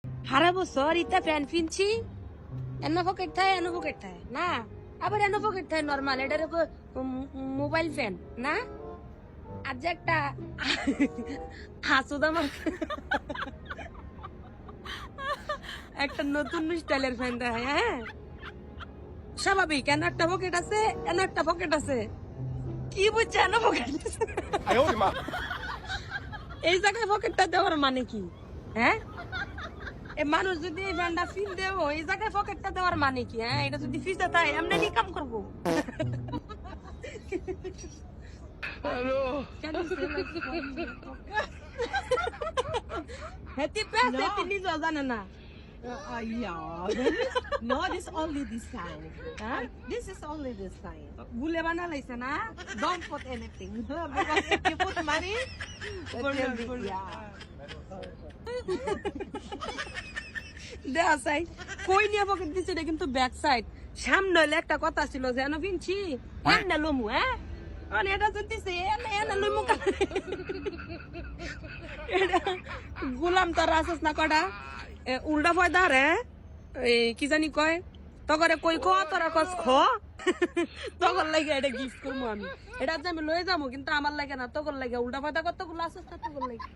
সারা বছর ইটা প্যান্ট কিনছি এনো পকেট থাকে না আবার এনো পকেট থাকে নর্মাল এটার মোবাইল ফ্যান না আর যে একটা হাসুদ আমার একটা নতুন স্টাইলের ফ্যান দেয় হ্যাঁ স্বাভাবিক এনো একটা পকেট আছে এনো একটা পকেট আছে কি বুঝছে এনো পকেট এই জায়গায় পকেটটা দেওয়ার মানে কি হ্যাঁ এ মানুষ যদি এই ব্যান্ডা ফিল দেবো এই জায়গায় পকেটটা দেওয়ার মানে কি হ্যাঁ এটা যদি ফিসে তাই এমনি কি কাম করবো হেতি পেস হেতি নিজেও জানে না Yeah. No, this only this time. হ্যাঁ This is only this time. ভুলে বানা লাইছে না Don't put anything. Because if you put money, it will be, yeah. দেয়া চাই কই নিয়ে পকেট দিচ্ছে এটা কিন্তু ব্যাক সাইড সামনে হইলে একটা কথা ছিল যে এনে কিনছি এনে লমু হ্যাঁ মানে এটা যদি এনে লমু এটা গোলাম তোর আসস না কটা উল্টা ফয়দা রে এই কি জানি কয় তগরে কই খ তোরা কস খ তখন লাগে এটা গিফট করবো আমি এটা যে আমি লয়ে যাবো কিন্তু আমার লাগে না তখন লাগে উল্টা ফয়দা কতগুলো আসস না তখন লাগে